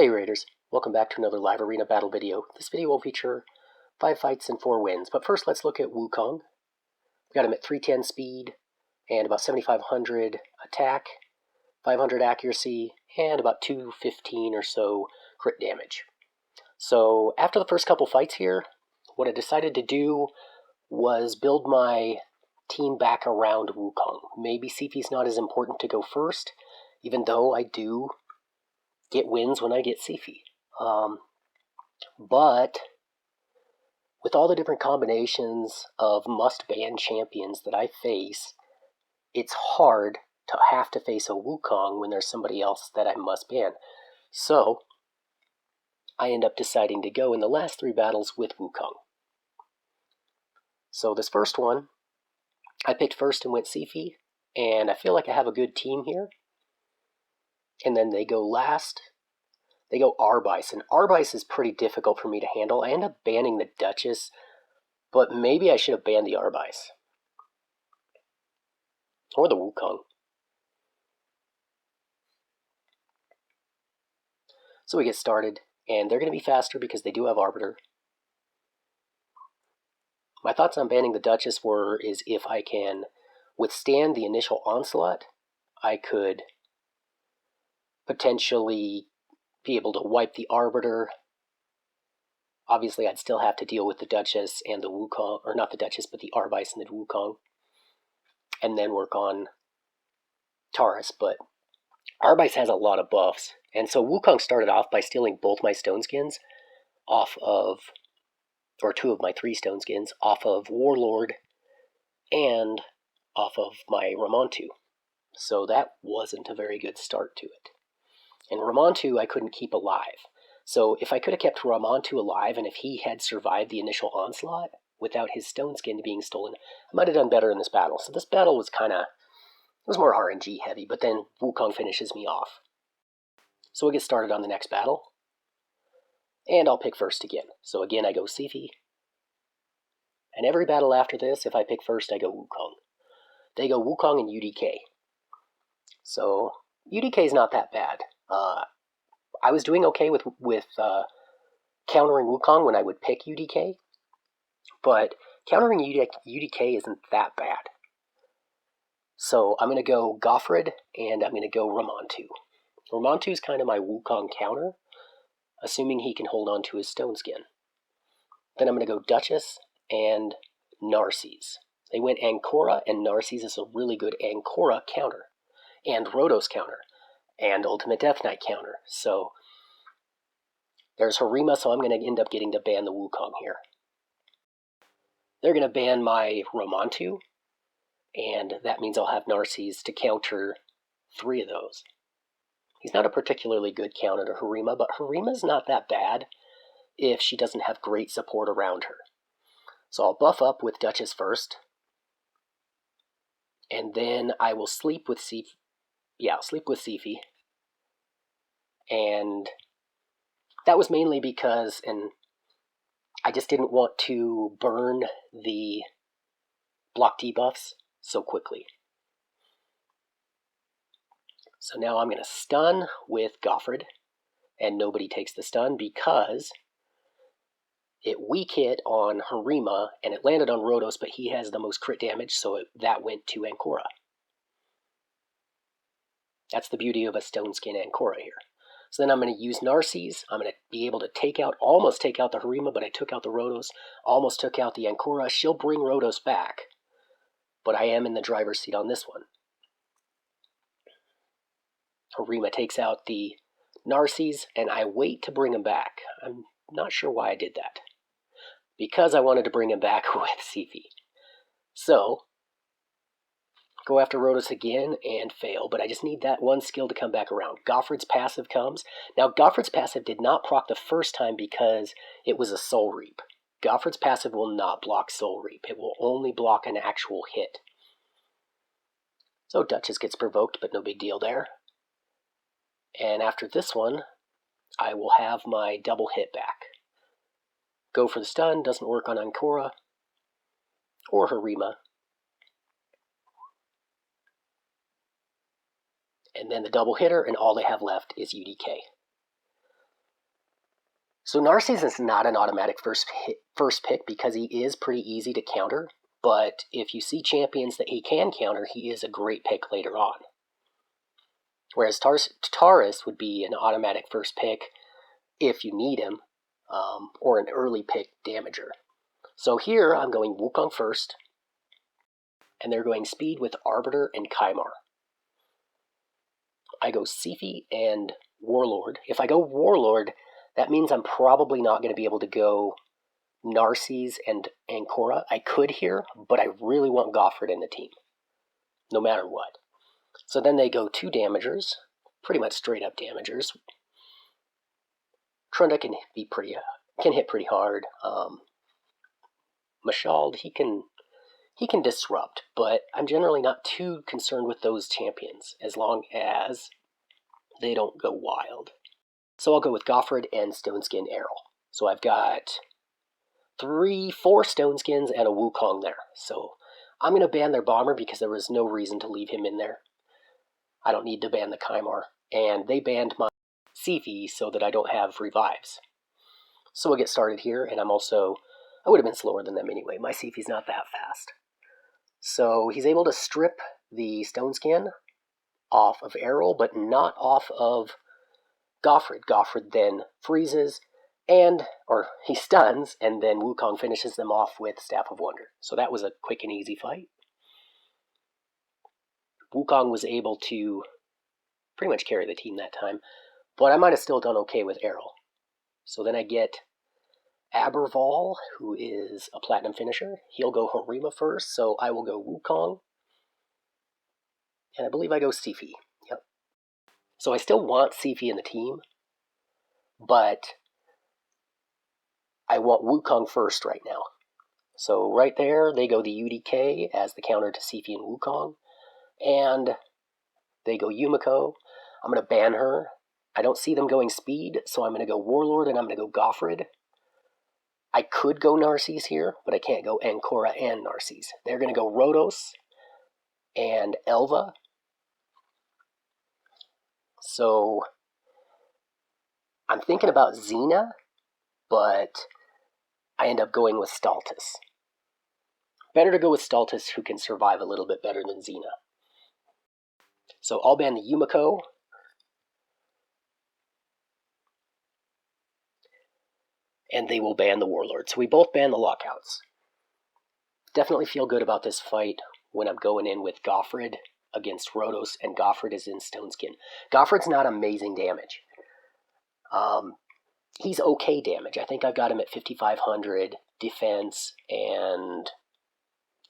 Hey Raiders, welcome back to another live arena battle video. This video will feature 5 fights and 4 wins, but first let's look at Wukong. We got him at 310 speed and about 7500 attack, 500 accuracy, and about 215 or so crit damage. So after the first couple fights here, what I decided to do was build my team back around Wukong. Maybe Sifi's not as important to go first, even though I do get wins when I get Sifi. But with all the different combinations of must-ban champions that I face, it's hard to have to face a Wukong when there's somebody else that I must ban. So I end up deciding to go in the last 3 battles with Wukong. So this first one, I picked first and went Sifi, and I feel like I have a good team here. And then they go last. They go Arbice, and Arbice is pretty difficult for me to handle. I end up banning the Duchess, but maybe I should have banned the Arbice. Or the Wukong. So we get started, and they're going to be faster because they do have Arbiter. My thoughts on banning the Duchess is if I can withstand the initial onslaught, I could potentially be able to wipe the Arbiter. Obviously, I'd still have to deal with the Duchess and the Wukong, or not the Duchess, but the Arbice and the Wukong, and then work on Taurus, but Arbice has a lot of buffs, and so Wukong started off by stealing both my stone skins off of, or 2 of my 3 stone skins, off of Warlord and off of my Ramontu. So that wasn't a very good start to it. And Ramontu I couldn't keep alive. So if I could have kept Ramontu alive, and if he had survived the initial onslaught without his stone skin being stolen, I might have done better in this battle. So this battle was more RNG heavy, but then Wukong finishes me off. So we'll get started on the next battle. And I'll pick first again. So again I go Sifi. And every battle after this, if I pick first, I go Wukong. They go Wukong and UDK. So UDK is not that bad. I was doing okay with countering Wukong when I would pick UDK, but countering UDK isn't that bad. So I'm going to go Goffred, and I'm going to go Ramontu. Ramontu is kind of my Wukong counter, assuming he can hold on to his stone skin. Then I'm going to go Duchess and Narcisse. They went Ancora, and Narcisse is a really good Ancora counter, and Rhodos counter, and Ultimate Death Knight counter. So there's Harima, so I'm going to end up getting to ban the Wukong here. They're going to ban my Ramontu, and that means I'll have Narcisse to counter 3 of those. He's not a particularly good counter to Harima, but Harima's not that bad if she doesn't have great support around her. So I'll buff up with Duchess first, and then I will sleep with Sifi. Yeah, I'll sleep with Sifi. And that was mainly because, and I just didn't want to burn the block debuffs so quickly. So now I'm going to stun with Goffred, and nobody takes the stun because it weak hit on Harima, and it landed on Rhodos, but he has the most crit damage, so that went to Ancora. That's the beauty of a stone skin Ancora here. So then I'm going to use Narcisse. I'm going to be able to almost take out the Harima, but I took out the Rhodos, almost took out the Ancora. She'll bring Rhodos back, but I am in the driver's seat on this one. Harima takes out the Narcisse, and I wait to bring him back. I'm not sure why I did that. Because I wanted to bring him back with Sifi. So go after Rhodos again and fail, but I just need that one skill to come back around. Goffred's passive comes. Now, Goffred's passive did not proc the first time because it was a Soul Reap. Goffred's passive will not block Soul Reap. It will only block an actual hit. So Duchess gets provoked, but no big deal there. And after this one, I will have my double hit back. Go for the stun, doesn't work on Ancora or Harima. And then the double hitter, and all they have left is UDK. So Narcisse is not an automatic first pick because he is pretty easy to counter, but if you see champions that he can counter, he is a great pick later on. Whereas Taurus would be an automatic first pick if you need him, or an early pick damager. So here I'm going Wukong first, and they're going speed with Arbiter and Kymar. I go Siphi and Warlord. If I go Warlord, that means I'm probably not going to be able to go Narcisse and Ancora. I could here, but I really want Goffred in the team, no matter what. So then they go 2 damagers, pretty much straight up damagers. Trunda can hit pretty hard. Mashald, he can disrupt, but I'm generally not too concerned with those champions as long as they don't go wild. So I'll go with Goffred and Stoneskin Errol. So I've got 4 Stoneskins and a Wukong there. So I'm going to ban their bomber because there was no reason to leave him in there. I don't need to ban the Kymar. And they banned my Siphi so that I don't have revives. So we'll get started here, and I would have been slower than them anyway. My Siphi's not that fast. So he's able to strip the Stoneskin off of Errol, but not off of Goffred. Goffred then freezes, or he stuns, and then Wukong finishes them off with Staff of Wonder. So that was a quick and easy fight. Wukong was able to pretty much carry the team that time, but I might have still done okay with Errol. So then I get Aberval, who is a platinum finisher. He'll go Harima first, so I will go Wukong. And I believe I go Siphi. Yep. So I still want Siphi in the team, but I want Wukong first right now. So right there, they go the UDK as the counter to Siphi and Wukong. And they go Yumiko. I'm going to ban her. I don't see them going speed, so I'm going to go Warlord and I'm going to go Goffred. I could go Narcisse here, but I can't go Ancora and Narcisse. They're going to go Rhodos and Elva. So I'm thinking about Xena, but I end up going with Staltus. Better to go with Staltus, who can survive a little bit better than Xena. So I'll ban the Yumiko. And they will ban the Warlord. So we both ban the lockouts. Definitely feel good about this fight when I'm going in with Goffred against Rhodos, and Goffred is in Stoneskin. Goffred's not amazing damage. He's okay damage. I think I've got him at 5,500 defense and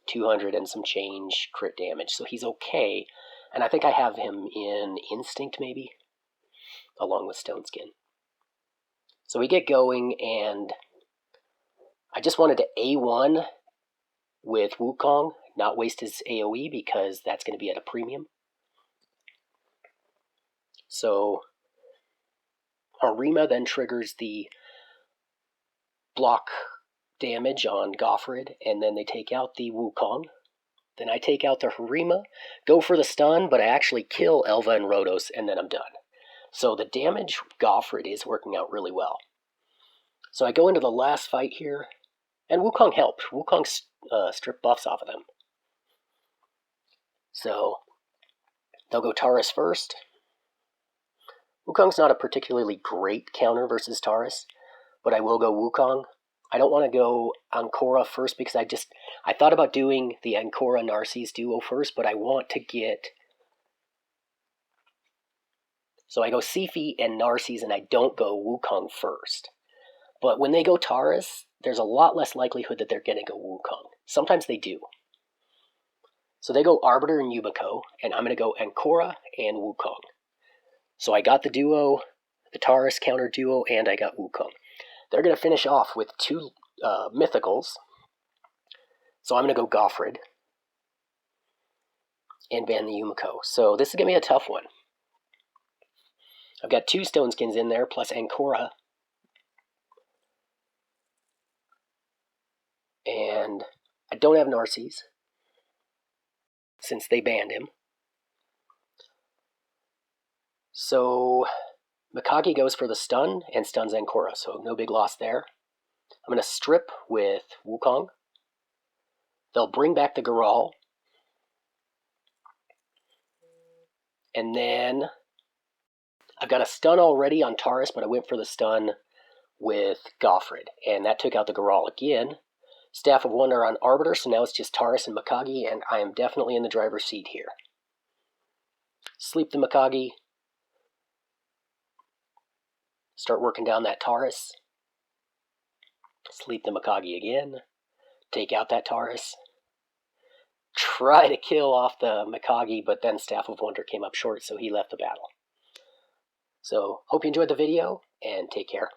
200 and some change crit damage. So he's okay. And I think I have him in Instinct maybe, along with Stoneskin. So we get going, and I just wanted to A1 with Wukong, not waste his AoE because that's going to be at a premium. So Harima then triggers the block damage on Goffred, and then they take out the Wukong. Then I take out the Harima, go for the stun, but I actually kill Elva and Rhodos, and then I'm done. So the damage Goffred is working out really well. So I go into the last fight here, and Wukong helped. Wukong stripped buffs off of them. So they'll go Taurus first. Wukong's not a particularly great counter versus Taurus, but I will go Wukong. I don't want to go Ancora first because I thought about doing the Ancora Narcisse duo first, but I want to get... So I go Siphi and Narcisse, and I don't go Wukong first. But when they go Taurus, there's a lot less likelihood that they're going to go Wukong. Sometimes they do. So they go Arbiter and Yumiko, and I'm going to go Ancora and Wukong. So I got the duo, the Taurus counter duo, and I got Wukong. They're going to finish off with 2 mythicals. So I'm going to go Goffred and ban the Yumiko. So this is going to be a tough one. I've got 2 Stoneskins in there, plus Ancora. And I don't have Narcisse, since they banned him. So Mikage goes for the stun and stuns Ankora, so no big loss there. I'm going to strip with Wukong. They'll bring back the Garral. And then I've got a stun already on Taurus, but I went for the stun with Goffred, and that took out the Garral again. Staff of Wonder on Arbiter, so now it's just Taurus and Mikage, and I am definitely in the driver's seat here. Sleep the Mikage. Start working down that Taurus. Sleep the Mikage again. Take out that Taurus. Try to kill off the Mikage, but then Staff of Wonder came up short, so he left the battle. So, hope you enjoyed the video, and take care.